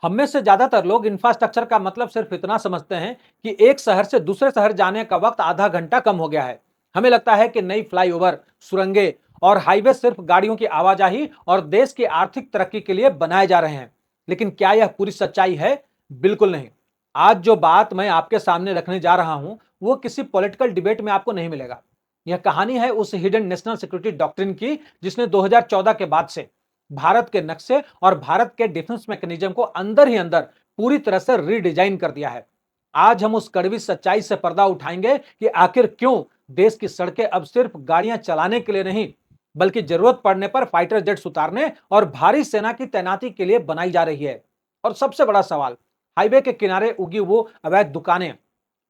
हम में से ज्यादातर लोग इंफ्रास्ट्रक्चर का मतलब सिर्फ इतना समझते हैं कि एक शहर से दूसरे शहर जाने का वक्त आधा घंटा कम हो गया है। हमें लगता है कि नई फ्लाईओवर, सुरंगें और हाईवे सिर्फ गाड़ियों की आवाजाही और देश की आर्थिक तरक्की के लिए बनाए जा रहे हैं। लेकिन क्या यह पूरी सच्चाई है? बिल्कुल नहीं। आज जो बात मैं आपके सामने रखने जा रहा हूं, वो किसी पॉलिटिकल डिबेट में आपको नहीं मिलेगा। यह कहानी है उस हिडन नेशनल सिक्योरिटी डॉक्ट्रिन की जिसने 2014 के बाद से भारत के नक्शे और भारत के डिफेंस मैकेनिज्म को अंदर ही अंदर पूरी तरह से रीडिजाइन कर दिया है। आज हम उस कड़वी सच्चाई से पर्दा उठाएंगे कि आखिर क्यों देश की सड़कें अब सिर्फ गाड़ियां चलाने के लिए नहीं, बल्कि जरूरत पड़ने पर फाइटर जेट्स उतारने और भारी सेना की तैनाती के लिए बनाई जा रही है। और सबसे बड़ा सवाल, हाईवे के किनारे उगी वो अवैध दुकानें,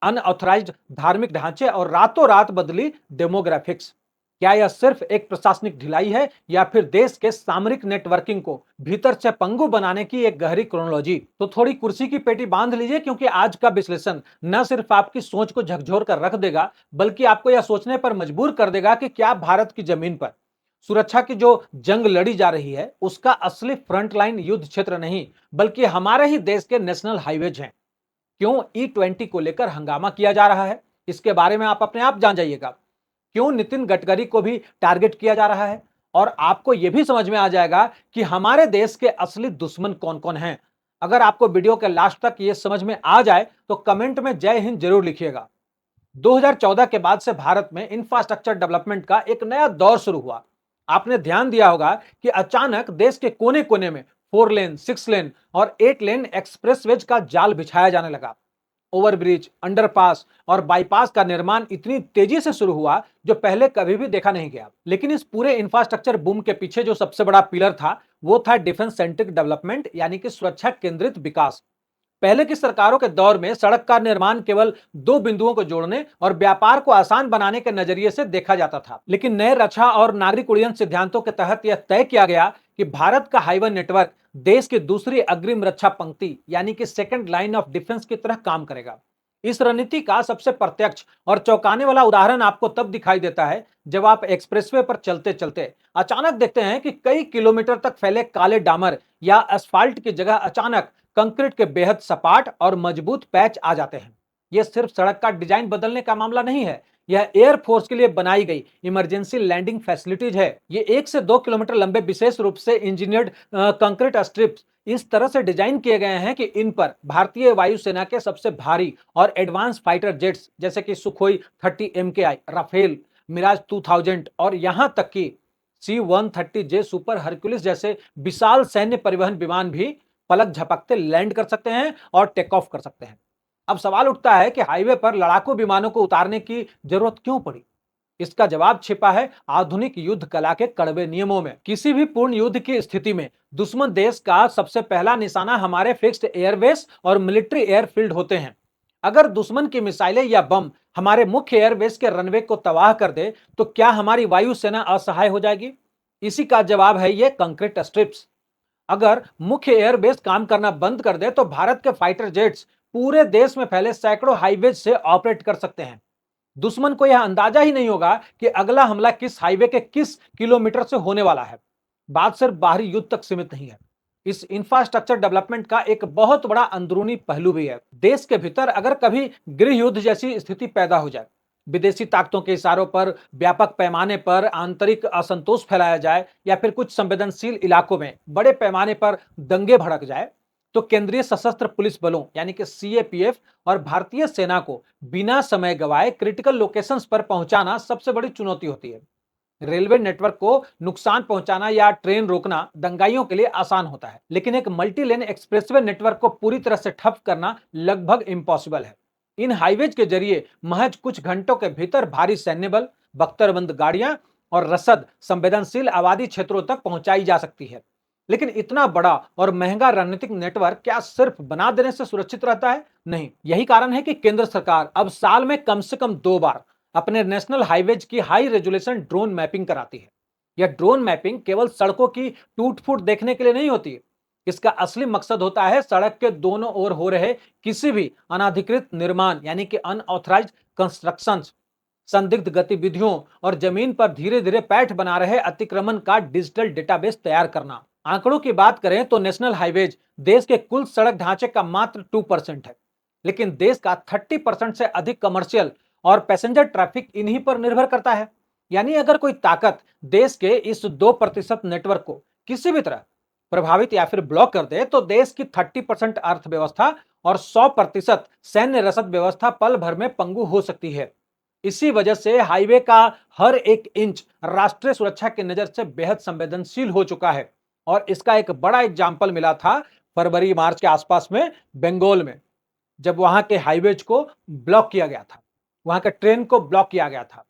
अनऑथराइज्ड धार्मिक ढांचे और रातों रात बदली डेमोग्राफिक्स, क्या यह सिर्फ एक प्रशासनिक ढिलाई है या फिर देश के सामरिक नेटवर्किंग को भीतर से पंगु बनाने की एक गहरी क्रोनोलॉजी? तो थोड़ी कुर्सी की पेटी बांध लीजिए, क्योंकि आज का विश्लेषण न सिर्फ आपकी सोच को झकझोर कर रख देगा, बल्कि आपको यह सोचने पर मजबूर कर देगा कि क्या भारत की जमीन पर सुरक्षा की जो जंग लड़ी जा रही है उसका असली फ्रंटलाइन युद्ध क्षेत्र नहीं, बल्कि हमारे ही देश के नेशनल हाईवेज हैं। क्यों E20 को लेकर हंगामा किया जा रहा है, इसके बारे में आप अपने आप जान जाइएगा। क्यों नितिन गडकरी को भी टारगेट किया जा रहा है, और आपको यह भी समझ में आ जाएगा कि हमारे देश के असली दुश्मन कौन कौन हैं। अगर आपको वीडियो के लास्ट तक यह समझ में आ जाए तो कमेंट में जय हिंद जरूर लिखिएगा। 2014 के बाद से भारत में इंफ्रास्ट्रक्चर डेवलपमेंट का एक नया दौर शुरू हुआ। आपने ध्यान दिया होगा कि अचानक देश के कोने कोने में 4 लेन, 6 लेन और 8 लेन एक्सप्रेसवेज का जाल बिछाया जाने लगा। ओवरब्रिज, अंडरपास और बाईपास का निर्माण इतनी तेजी से शुरू हुआ जो पहले कभी भी देखा नहीं गया। लेकिन इस पूरे इंफ्रास्ट्रक्चर बूम के पीछे जो सबसे बड़ा पिलर था वो था डिफेंस सेंट्रिक डेवलपमेंट, यानी कि सुरक्षा केंद्रित विकास। पहले की सरकारों के दौर में सड़क का निर्माण केवल दो बिंदुओं को जोड़ने और व्यापार को आसान बनाने के नजरिए से देखा जाता था। लेकिन नए रक्षा और नागरिक उड्डयन सिद्धांतों के तहत यह तय किया गया कि भारत का हाईवे नेटवर्क देश की दूसरी अग्रिम रक्षा पंक्ति, यानी कि सेकंड लाइन ऑफ डिफेंस की तरह काम करेगा। इस रणनीति का सबसे प्रत्यक्ष और चौंकाने वाला उदाहरण आपको तब दिखाई देता है जब आप एक्सप्रेसवे पर चलते चलते अचानक देखते हैं कि कई किलोमीटर तक फैले काले डामर या असफाल्ट की जगह अचानक कंक्रीट के बेहद सपाट और मजबूत पैच आ जाते हैं। यह सिर्फ सड़क का डिजाइन बदलने का मामला नहीं है, यह एयरफोर्स के लिए बनाई गई इमरजेंसी लैंडिंग फैसिलिटीज है। ये 1 से 2 किलोमीटर लंबे विशेष रूप से इंजीनियर्ड कंक्रीट स्ट्रिप्स इस तरह से डिजाइन किए गए हैं कि इन पर भारतीय वायुसेना के सबसे भारी और एडवांस फाइटर जेट्स जैसे कि सुखोई 30 MKI, राफेल, मिराज 2000 और यहां तक कि C-130J सुपर हरक्यूलिस जैसे विशाल सैन्य परिवहन विमान भी पलक झपकते लैंड कर सकते हैं और टेक ऑफ कर सकते हैं। अब सवाल उठता है कि हाईवे पर लड़ाकू विमानों को उतारने की जरूरत क्यों पड़ी? इसका जवाब छिपा है आधुनिक युद्ध कला के कड़वे नियमों में। किसी भी पूर्ण युद्ध की स्थिति में दुश्मन देश का सबसे पहला निशाना हमारे फिक्स्ड एयरबेस और मिलिट्री एयरफील्ड होते हैं। अगर दुश्मन की मिसाइलें या बम हमारे मुख्य एयरबेस के रनवे को तबाह कर दे तो क्या हमारी वायुसेना असहाय हो जाएगी? इसी का जवाब है ये कंक्रीट स्ट्रिप्स। अगर मुख्य एयरबेस काम करना बंद कर दे तो भारत के फाइटर जेट्स पूरे देश में फैले सैकड़ों हाईवे से ऑपरेट कर सकते हैं। दुश्मन को यह अंदाजा ही नहीं होगा कि अगला हमला किस हाईवे के किस किलोमीटर से होने वाला है। बात सिर्फ बाहरी युद्ध तक सीमित नहीं है, इस इंफ्रास्ट्रक्चर डेवलपमेंट का एक बहुत बड़ा अंदरूनी पहलू भी है। देश के भीतर अगर कभी गृह युद्ध जैसी स्थिति पैदा हो जाए, विदेशी ताकतों के इशारों पर व्यापक पैमाने पर आंतरिक असंतोष फैलाया जाए या फिर कुछ संवेदनशील इलाकों में बड़े पैमाने पर दंगे भड़क जाए, तो केंद्रीय सशस्त्र पुलिस बलों यानी कि CAPF और भारतीय सेना को बिना समय गवाए क्रिटिकल लोकेशंस पर पहुंचाना सबसे बड़ी चुनौती होती है। रेलवे नेटवर्क को नुकसान पहुंचाना या ट्रेन रोकना दंगाइयों के लिए आसान होता है, लेकिन एक मल्टी लेन एक्सप्रेसवे नेटवर्क को पूरी तरह से ठप करना लगभग इम्पॉसिबल है। इन हाईवेज के जरिए महज कुछ घंटों के भीतर भारी सैन्य बल, बख्तरबंद गाड़ियां और रसद संवेदनशील आबादी क्षेत्रों तक पहुंचाई जा सकती है। लेकिन इतना बड़ा और महंगा रणनीतिक नेटवर्क क्या सिर्फ बना देने से सुरक्षित रहता है? नहीं। यही कारण है कि केंद्र सरकार अब साल में कम से कम 2 बार अपने नेशनल हाईवेज की हाई रेजोल्यूशन ड्रोन मैपिंग कराती है। यह ड्रोन मैपिंग केवल सड़कों की टूट फूट देखने के लिए नहीं होती है। इसका असली मकसद होता है सड़क के दोनों ओर हो रहे किसी भी अनाधिकृत निर्माण यानी कि अनऑथराइज्ड कंस्ट्रक्शंस, संदिग्ध गतिविधियों और जमीन पर धीरे धीरे पैठ बना रहे अतिक्रमण का डिजिटल डेटाबेस तैयार करना। आंकड़ों की बात करें तो नेशनल हाईवेज देश के कुल सड़क ढांचे का मात्र 2% है, लेकिन देश का 30% से अधिक कमर्शियल और पैसेंजर ट्रैफिक इन्हीं पर निर्भर करता है। यानी अगर कोई ताकत देश के इस 2% नेटवर्क को किसी भी तरह प्रभावित या फिर ब्लॉक कर दे तो देश की 30% अर्थव्यवस्था और 100% सैन्य रसद व्यवस्था पल भर में पंगु हो सकती है। इसी वजह से हाईवे का हर एक इंच राष्ट्रीय सुरक्षा की नजर से बेहद संवेदनशील हो चुका है। और इसका एक बड़ा एग्जाम्पल मिला था फरवरी मार्च के आसपास में बंगाल में, जब वहां के हाईवेज को ब्लॉक किया गया था, वहां के ट्रेन को ब्लॉक किया गया था।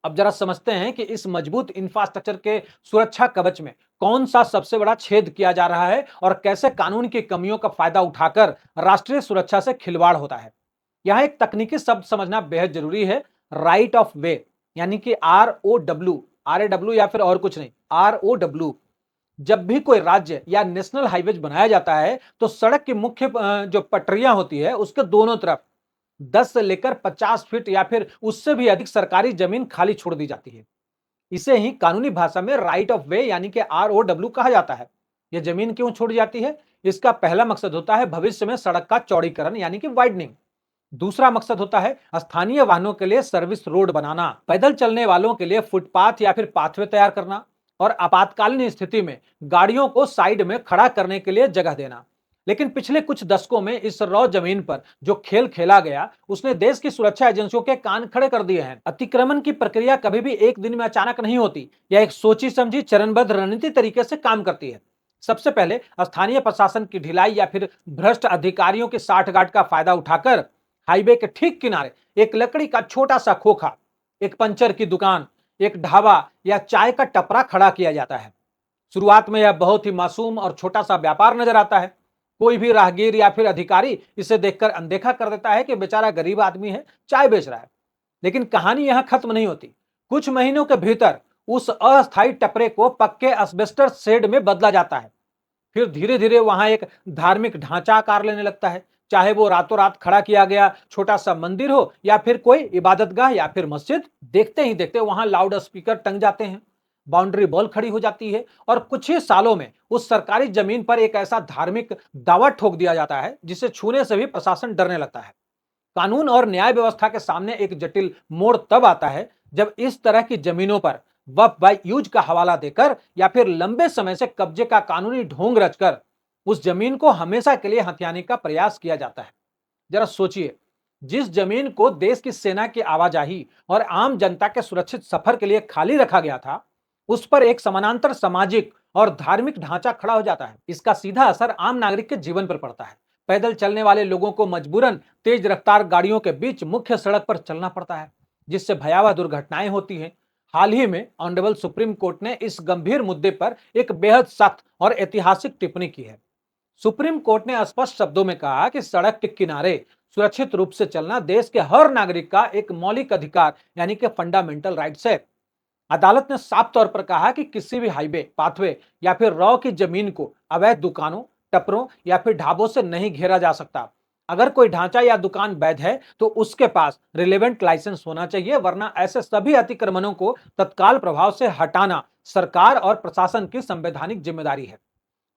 अब जरा समझते हैं कि इस मजबूत इंफ्रास्ट्रक्चर के सुरक्षा कवच में कौन सा सबसे बड़ा छेद किया जा रहा है और कैसे कानून की कमियों का फायदा उठाकर राष्ट्रीय सुरक्षा से खिलवाड़ होता है। यहां एक तकनीकी शब्द समझना बेहद जरूरी है, राइट ऑफ वे, यानी कि ROW या फिर और कुछ नहीं, ROW। जब भी कोई राज्य या नेशनल हाईवे बनाया जाता है तो सड़क की मुख्य जो पटरियां होती है उसके दोनों तरफ 10 से लेकर 50 फीट या फिर उससे भी अधिक सरकारी जमीन खाली छोड़ दी जाती है। इसे ही कानूनी भाषा में राइट ऑफ वे यानी कि ROW कहा जाता है। यह जमीन क्यों छोड़ी जाती है? इसका पहला मकसद होता है भविष्य में सड़क का चौड़ीकरण यानी कि वाइडनिंग। दूसरा मकसद होता है स्थानीय वाहनों के लिए सर्विस रोड बनाना, पैदल चलने वालों के लिए फुटपाथ या फिर पाथवे तैयार करना और आपातकालीन स्थिति में गाड़ियों को साइड में खड़ा करने के लिए जगह देना। लेकिन पिछले कुछ दशकों में इस रॉ जमीन पर जो खेल खेला गया उसने देश की सुरक्षा एजेंसियों के कान खड़े कर दिए हैं। अतिक्रमण की प्रक्रिया कभी भी एक दिन में अचानक नहीं होती, यह एक सोची समझी चरणबद्ध रणनीति तरीके से काम करती है। सबसे पहले स्थानीय प्रशासन की ढिलाई या फिर भ्रष्ट अधिकारियों की साठगांठ का फायदा उठाकर हाईवे के ठीक किनारे एक लकड़ी का छोटा सा खोखा, एक पंचर की दुकान, एक ढाबा या चाय का टपरा खड़ा किया जाता है। शुरुआत में यह बहुत ही मासूम और छोटा सा व्यापार नजर आता है। कोई भी राहगीर या फिर अधिकारी इसे देखकर अनदेखा कर देता है कि बेचारा गरीब आदमी है, चाय बेच रहा है। लेकिन कहानी यहां खत्म नहीं होती। कुछ महीनों के भीतर उस अस्थायी टपरे को पक्के एस्बेस्टस शेड में बदला जाता है। फिर धीरे धीरे वहां एक धार्मिक ढांचा आकार लेने लगता है, चाहे वो रातों रात खड़ा किया गया छोटा सा मंदिर हो या फिर कोई इबादतगाह या फिर मस्जिद। देखते ही देखते वहां लाउड स्पीकर टंग जाते हैं, बाउंड्री बॉल खड़ी हो जाती है और कुछ ही सालों में उस सरकारी जमीन पर एक ऐसा धार्मिक दावा ठोक दिया जाता है जिसे छूने से भी प्रशासन डरने लगता है। कानून और न्याय व्यवस्था के सामने एक जटिल मोड़ तब आता है जब इस तरह की जमीनों पर वक्फ बाय यूज का हवाला देकर या फिर लंबे समय से कब्जे का कानूनी ढोंग रचकर उस जमीन को हमेशा के लिए हथियाने का प्रयास किया जाता है। जरा सोचिए, जिस जमीन को देश की सेना की आवाजाही और आम जनता के सुरक्षित सफर के लिए खाली रखा गया था, उस पर एक समानांतर सामाजिक और धार्मिक ढांचा खड़ा हो जाता है। इसका सीधा असर आम नागरिक के जीवन पर पड़ता है। पैदल चलने वाले लोगों को मजबूरन तेज रफ्तार गाड़ियों के बीच मुख्य सड़क पर चलना पड़ता है, जिससे भयावह दुर्घटनाएं होती हैं। हाल ही में ऑनरेबल सुप्रीम कोर्ट ने इस गंभीर मुद्दे पर एक बेहद सख्त और ऐतिहासिक टिप्पणी की है। सुप्रीम कोर्ट ने स्पष्ट शब्दों में कहा कि सड़क के किनारे सुरक्षित रूप से चलना देश के हर नागरिक का एक मौलिक अधिकार यानी कि फंडामेंटल राइट्स है। अदालत ने साफ तौर पर कहा कि किसी भी हाईवे, पाथवे या फिर रॉ की जमीन को अवैध दुकानों, टपरों या फिर ढाबों से नहीं घेरा जा सकता। अगर कोई ढांचा या दुकान वैध है तो उसके पास रिलेवेंट लाइसेंस होना चाहिए, वरना ऐसे सभी अतिक्रमणों को तत्काल प्रभाव से हटाना सरकार और प्रशासन की संवैधानिक जिम्मेदारी है।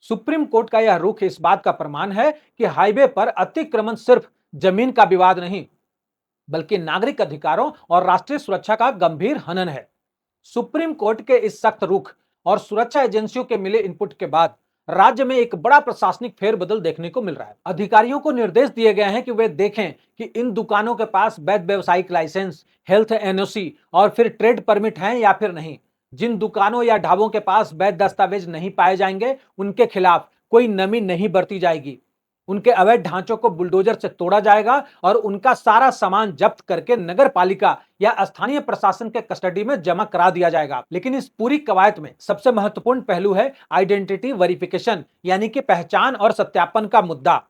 सुप्रीम कोर्ट का यह रुख इस बात का प्रमाण है कि हाईवे पर अतिक्रमण सिर्फ जमीन का विवाद नहीं, बल्कि नागरिक अधिकारों और राष्ट्रीय सुरक्षा का गंभीर हनन है। सुप्रीम कोर्ट के इस सख्त रुख और सुरक्षा एजेंसियों के मिले इनपुट के बाद राज्य में एक बड़ा प्रशासनिक फेरबदल देखने को मिल रहा है। अधिकारियों को निर्देश दिए गए हैं कि वे देखें कि इन दुकानों के पास वैध व्यावसायिक लाइसेंस, हेल्थ एनओसी और फिर ट्रेड परमिट हैं या फिर नहीं। जिन दुकानों या ढाबों के पास वैध दस्तावेज नहीं पाए जाएंगे उनके खिलाफ कोई नमी नहीं बरती जाएगी। उनके अवैध ढांचों को बुलडोजर से तोड़ा जाएगा और उनका सारा सामान जब्त करके नगर पालिका या स्थानीय प्रशासन के कस्टडी में जमा करा दिया जाएगा। लेकिन इस पूरी कवायद में सबसे महत्वपूर्ण पहलू है आइडेंटिटी वेरिफिकेशन यानी कि पहचान और सत्यापन का मुद्दा।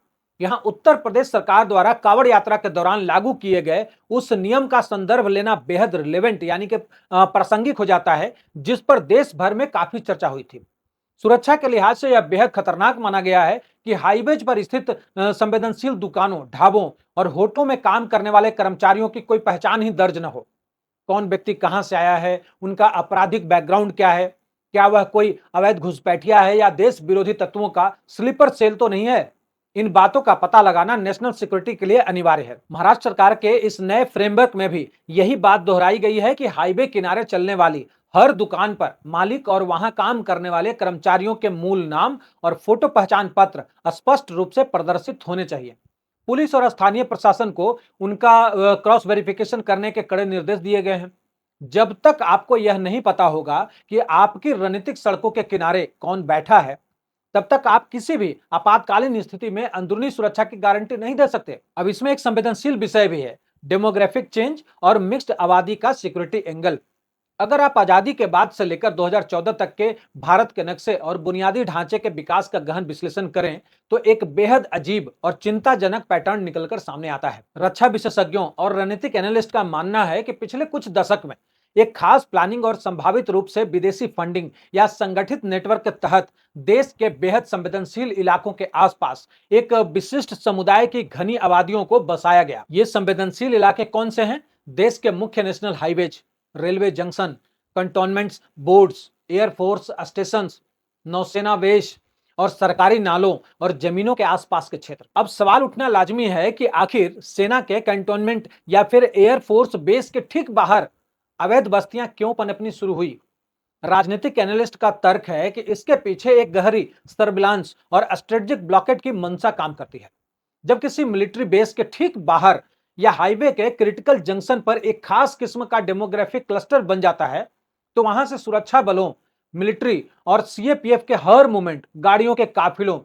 यहां उत्तर प्रदेश सरकार द्वारा कांवड़ यात्रा के दौरान लागू किए गए उस नियम का संदर्भ लेना बेहद रिलेवेंट यानी कि प्रासंगिक हो जाता है, जिस पर देश भर में काफी चर्चा हुई थी। सुरक्षा के लिहाज से यह बेहद खतरनाक माना गया है कि हाईवेज पर स्थित संवेदनशील दुकानों, ढाबों और होटलों में काम करने वाले कर्मचारियों की कोई पहचान ही दर्ज न हो। कौन व्यक्ति कहां से आया है, उनका आपराधिक बैकग्राउंड क्या है, क्या वह कोई अवैध घुसपैठिया है या देश विरोधी तत्वों का स्लीपर सेल तो नहीं है? इन बातों का पता लगाना नेशनल सिक्योरिटी के लिए अनिवार्य है। महाराष्ट्र सरकार के इस नए फ्रेमवर्क में भी यही बात दोहराई गई है कि हाईवे किनारे चलने वाली हर दुकान पर मालिक और वहां काम करने वाले कर्मचारियों के मूल नाम और फोटो पहचान पत्र स्पष्ट रूप से प्रदर्शित होने चाहिए। पुलिस और स्थानीय प्रशासन को उनका क्रॉस वेरिफिकेशन करने के कड़े निर्देश दिए गए हैं। जब तक आपको यह नहीं पता होगा कि आपकी रणनीतिक सड़कों के किनारे कौन बैठा है, तब तक आप किसी भी आपातकालीन स्थिति में अंदरूनी सुरक्षा की गारंटी नहीं दे सकते। अब इसमें एक संवेदनशील विषय भी है, डेमोग्राफिक चेंज और मिक्स्ड आबादी का सिक्योरिटी एंगल। अगर आप आजादी के बाद से लेकर 2014 तक के भारत के नक्शे और बुनियादी ढांचे के विकास का गहन विश्लेषण करें तो एक बेहद अजीब और चिंताजनक पैटर्न निकलकर सामने आता है। रक्षा विशेषज्ञों और रणनीतिक एनालिस्ट का मानना है कि पिछले कुछ दशक में एक खास प्लानिंग और संभावित रूप से विदेशी फंडिंग या संगठित नेटवर्क के तहत देश के बेहद संवेदनशील इलाकों के आसपास एक विशिष्ट समुदाय की घनी आबादियों को बसाया गया। ये संवेदनशील इलाके कौन से हैं? देश के मुख्य national highways, railway junction, cantonments boards, air force station, नौसेना बेस और सरकारी नालों और जमीनों के आसपास के क्षेत्र। अब सवाल उठना लाजमी है कि आखिर सेना के कंटोनमेंट या फिर एयरफोर्स बेस के ठीक बाहर अवैध बस्तियां क्यों पनपनी शुरू हुई? राजनीतिक एनालिस्ट का तर्क है कि इसके पीछे एक गहरी सर्विलांस और स्ट्रेटेजिक ब्लॉकेट की मंशा काम करती है। जब किसी मिलिट्री बेस के ठीक बाहर या हाईवे के क्रिटिकल जंक्शन पर एक खास किस्म का डेमोग्राफिक क्लस्टर बन जाता है, तो वहां से सुरक्षा बलों, मिलिट्री और सीएपीएफ के हर मूवमेंट, गाड़ियों के काफिलों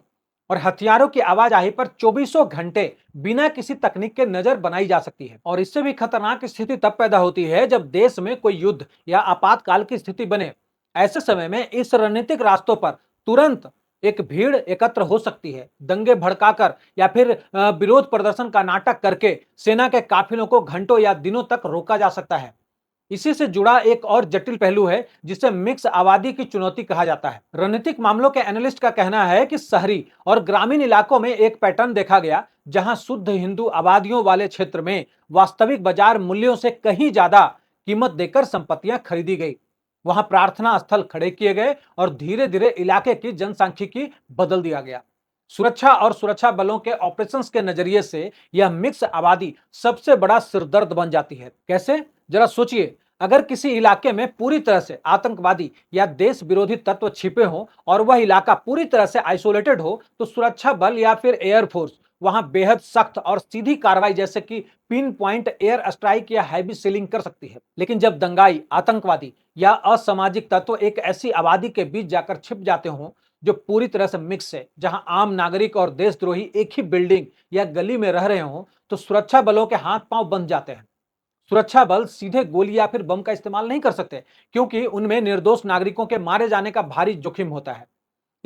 और हथियारों की आवाजाही पर चौबीसों घंटे बिना किसी तकनीक के नजर बनाई जा सकती है। और इससे भी खतरनाक स्थिति तब पैदा होती है जब देश में कोई युद्ध या आपातकाल की स्थिति बने। ऐसे समय में इस रणनीतिक रास्तों पर तुरंत एक भीड़ एकत्र हो सकती है। दंगे भड़काकर या फिर विरोध प्रदर्शन का नाटक करके सेना के काफिलों को घंटों या दिनों तक रोका जा सकता है। इसी से जुड़ा एक और जटिल पहलू है जिसे मिक्स आबादी की चुनौती कहा जाता है। रणनीतिक मामलों के एनालिस्ट का कहना है कि शहरी और ग्रामीण इलाकों में एक पैटर्न देखा गया जहां शुद्ध हिंदू आबादियों वाले क्षेत्र में वास्तविक बाजार मूल्यों से कहीं ज्यादा कीमत देकर संपत्तियां खरीदी गई। वहां प्रार्थना स्थल खड़े किए गए और धीरे धीरे इलाके की जनसांख्यिकी बदल दिया गया। सुरक्षा और सुरक्षा बलों के ऑपरेशंस के नजरिए से यह मिक्स आबादी सबसे बड़ा सिरदर्द बन जाती है। कैसे? जरा सोचिए, अगर किसी इलाके में पूरी तरह से आतंकवादी या देश विरोधी तत्व छिपे हों और वह इलाका पूरी तरह से आइसोलेटेड हो, तो सुरक्षा बल या फिर एयरफोर्स वहां बेहद सख्त और सीधी कार्रवाई जैसे कि पिन पॉइंट एयर स्ट्राइक या हैवी सीलिंग कर सकती है। लेकिन जब दंगाई, आतंकवादी या असामाजिक तत्व एक ऐसी आबादी के बीच जाकर छिप जाते हों जो पूरी तरह से मिक्स है, जहां आम नागरिक और देशद्रोही एक ही बिल्डिंग या गली में रह रहे हों, तो सुरक्षा बलों के हाथ पांव बंध जाते हैं। सुरक्षा बल सीधे गोली या फिर बम का इस्तेमाल नहीं कर सकते, क्योंकि उनमें निर्दोष नागरिकों के मारे जाने का भारी जोखिम होता है।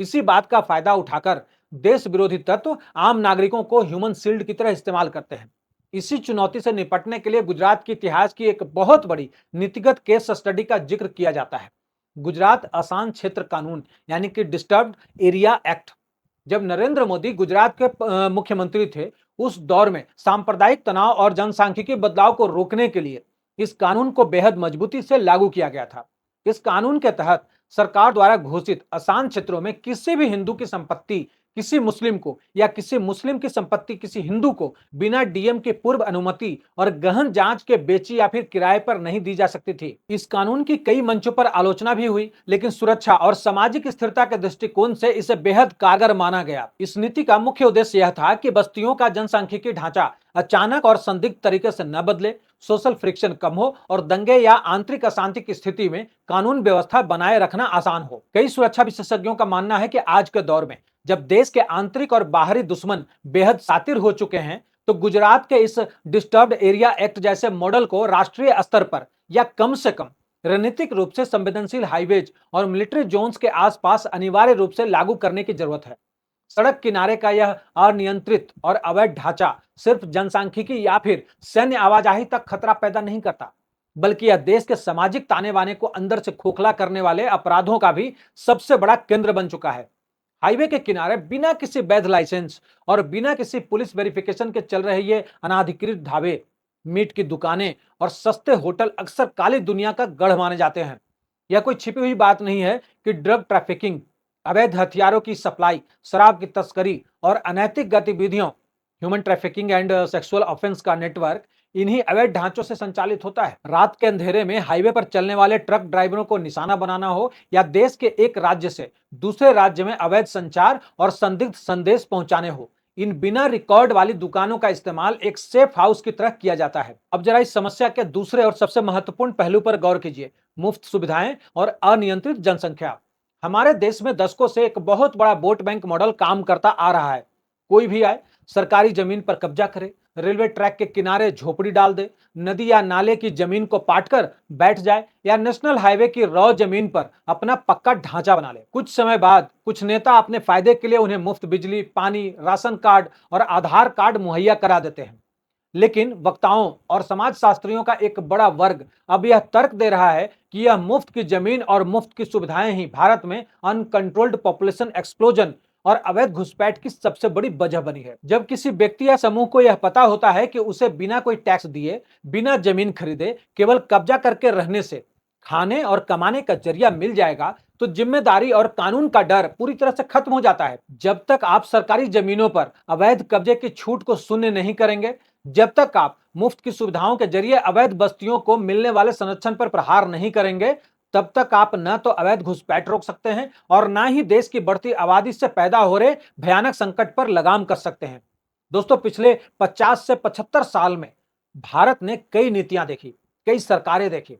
इसी बात का फायदा उठाकर देश विरोधी तत्व आम नागरिकों को ह्यूमन शील्ड की तरह इस्तेमाल करते हैं। इसी चुनौती से निपटने के लिए गुजरात के इतिहास की एक बहुत बड़ी नीतिगत केस स्टडी का जिक्र किया जाता है, गुजरात अशांत क्षेत्र कानून यानी कि डिस्टर्ब्ड एरिया एक्ट। जब नरेंद्र मोदी गुजरात के मुख्यमंत्री थे, उस दौर में सांप्रदायिक तनाव और जनसांख्यिकीय बदलाव को रोकने के लिए इस कानून को बेहद मजबूती से लागू किया गया था। इस कानून के तहत सरकार द्वारा घोषित अशांत क्षेत्रों में किसी भी हिंदू की संपत्ति किसी मुस्लिम को या किसी मुस्लिम की संपत्ति किसी हिंदू को बिना डीएम की पूर्व अनुमति और गहन जांच के बेची या फिर किराए पर नहीं दी जा सकती थी। इस कानून की कई मंचों पर आलोचना भी हुई, लेकिन सुरक्षा और सामाजिक स्थिरता के दृष्टिकोण से इसे बेहद कारगर माना गया। इस नीति का मुख्य उद्देश्य यह था कि बस्तियों का जनसांख्यिकीय ढांचा अचानक और संदिग्ध तरीके से न बदले, सोशल फ्रिक्शन कम हो और दंगे या आंतरिक अशांति की स्थिति में कानून व्यवस्था बनाए रखना आसान हो। कई सुरक्षा विशेषज्ञों का मानना है कि आज के दौर में जब देश के आंतरिक और बाहरी दुश्मन बेहद शातिर हो चुके हैं, तो गुजरात के इस डिस्टर्ब्ड एरिया एक्ट जैसे मॉडल को राष्ट्रीय स्तर पर या कम से कम रणनीतिक रूप से संवेदनशील हाईवेज और मिलिट्री जोन्स के आसपास अनिवार्य रूप से लागू करने की जरूरत है। सड़क किनारे का यह अनियंत्रित और अवैध ढांचा सिर्फ जनसांख्यिकी या फिर सैन्य आवाजाही तक खतरा पैदा नहीं करता, बल्कि यह देश के सामाजिक ताने बाने को अंदर से खोखला करने वाले अपराधों का भी सबसे बड़ा केंद्र बन चुका है। हाईवे के किनारे बिना किसी वैध लाइसेंस और बिना किसी पुलिस वेरिफिकेशन के चल रहे ये अनाधिकृत ढाबे, मीट की दुकानें और सस्ते होटल अक्सर काली दुनिया का गढ़ माने जाते हैं। यह कोई छिपी हुई बात नहीं है कि ड्रग ट्रैफिकिंग, अवैध हथियारों की सप्लाई, शराब की तस्करी और अनैतिक गतिविधियों, human trafficking and sexual offence का नेटवर्क इन्हीं अवैध ढांचों से संचालित होता है। रात के अंधेरे में हाईवे पर चलने वाले ट्रक ड्राइवरों को निशाना बनाना हो या देश के एक राज्य से दूसरे राज्य में अवैध संचार और संदिग्ध संदेश पहुंचाने हो, इन बिना रिकॉर्ड वाली दुकानों का इस्तेमाल एक सेफ हाउस की तरह किया जाता है। अब जरा इस समस्या के दूसरे और सबसे महत्वपूर्ण पहलू पर गौर कीजिए, मुफ्त सुविधाएं और अनियंत्रित जनसंख्या। हमारे देश में दशकों से एक बहुत बड़ा वोट बैंक मॉडल काम करता आ रहा है। कोई भी आए, सरकारी जमीन पर कब्जा करे, रेलवे ट्रैक के किनारे झोपड़ी डाल दे, नदी या नाले की जमीन को पाटकर बैठ जाए या नेशनल हाईवे की रॉ जमीन पर अपना पक्का ढांचा बना ले। कुछ समय बाद कुछ नेता अपने फायदे के लिए उन्हें मुफ्त बिजली, पानी, राशन कार्ड और आधार कार्ड मुहैया करा देते हैं। लेकिन वक्ताओं और समाजशास्त्रियों का एक बड़ा वर्ग अब यह तर्क दे रहा है कि यह मुफ्त की जमीन और मुफ्त की सुविधाएं ही भारत में अनकंट्रोल्ड पॉपुलेशन एक्सप्लोजन और अवैध घुसपैठ की सबसे बड़ी वजह बनी है। जब किसी व्यक्ति या समूह को यह पता होता है कि उसे बिना कोई टैक्स दिए, बिना जमीन खरीदे, केवल कब्जा करके रहने से खाने और कमाने का जरिया मिल जाएगा, तो जिम्मेदारी और कानून का डर पूरी तरह से खत्म हो जाता है। जब तक आप सरकारी जमीनों पर अवैध कब्जे की छूट को शून्य नहीं करेंगे, जब तक आप मुफ्त की सुविधाओं के जरिए अवैध बस्तियों को मिलने वाले संरक्षण पर प्रहार नहीं करेंगे, तब तक आप न तो अवैध घुसपैठ रोक सकते हैं और न ही देश की बढ़ती आबादी से पैदा हो रहे भयानक संकट पर लगाम कर सकते हैं। दोस्तों, पिछले 50 से 75 साल में भारत ने कई नीतियां देखी, कई सरकारें देखी,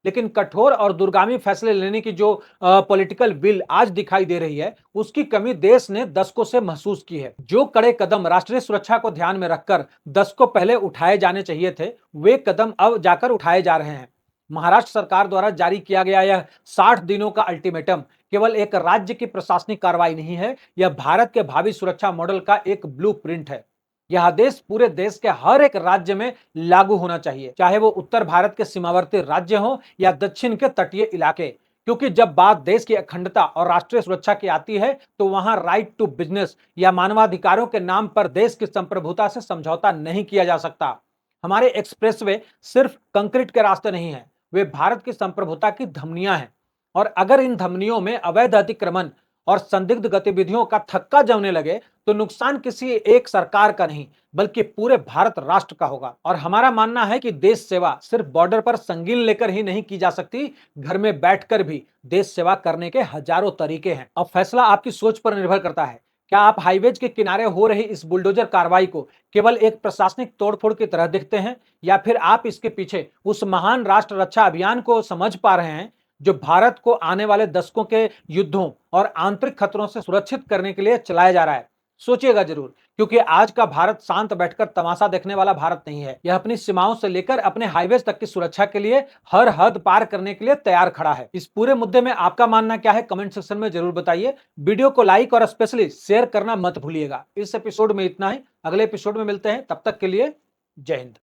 लेकिन कठोर और दूरगामी फैसले लेने की जो पॉलिटिकल विल आज दिखाई दे रही है, उसकी कमी देश ने दशकों से महसूस की है। जो कड़े कदम राष्ट्रीय सुरक्षा को ध्यान में रखकर दशकों पहले उठाए जाने चाहिए थे, वे कदम अब जाकर उठाए जा रहे हैं। महाराष्ट्र सरकार द्वारा जारी किया गया यह 60 दिनों का अल्टीमेटम केवल एक राज्य की प्रशासनिक कार्रवाई नहीं है, यह भारत के भावी सुरक्षा मॉडल का एक ब्लूप्रिंट है। यह आदेश पूरे देश के हर एक राज्य में लागू होना चाहिए, चाहे वो उत्तर भारत के सीमावर्ती राज्य हो या दक्षिण के तटीय इलाके। क्योंकि जब बात देश की अखंडता और राष्ट्रीय सुरक्षा की आती है, तो वहां राइट टू बिजनेस या मानवाधिकारों के नाम पर देश की संप्रभुता से समझौता नहीं किया जा सकता। हमारे एक्सप्रेसवे सिर्फ कंक्रीट के रास्ते नहीं है, वे भारत की संप्रभुता की धमनियां हैं। और अगर इन धमनियों में अवैध अतिक्रमण और संदिग्ध गतिविधियों का थक्का जमने लगे, तो नुकसान किसी एक सरकार का नहीं, बल्कि पूरे भारत राष्ट्र का होगा। और हमारा मानना है कि देश सेवा सिर्फ बॉर्डर पर संगीन लेकर ही नहीं की जा सकती, घर में बैठकर भी देश सेवा करने के हजारों तरीके हैं। अब फैसला आपकी सोच पर निर्भर करता है। क्या आप हाईवेज के किनारे हो रही इस बुलडोजर कार्रवाई को केवल एक प्रशासनिक तोड़फोड़ की तरह देखते हैं, या फिर आप इसके पीछे उस महान राष्ट्र रक्षा अभियान को समझ पा रहे हैं जो भारत को आने वाले दशकों के युद्धों और आंतरिक खतरों से सुरक्षित करने के लिए चलाया जा रहा है? सोचिएगा जरूर, क्योंकि आज का भारत शांत बैठकर तमाशा देखने वाला भारत नहीं है। यह अपनी सीमाओं से लेकर अपने हाईवेज तक की सुरक्षा के लिए हर हद पार करने के लिए तैयार खड़ा है। इस पूरे मुद्दे में आपका मानना क्या है, कमेंट सेक्शन में जरूर बताइए। वीडियो को लाइक और स्पेशली शेयर करना मत भूलिएगा। इस एपिसोड में इतना ही, अगले एपिसोड में मिलते हैं, तब तक के लिए जय हिंद।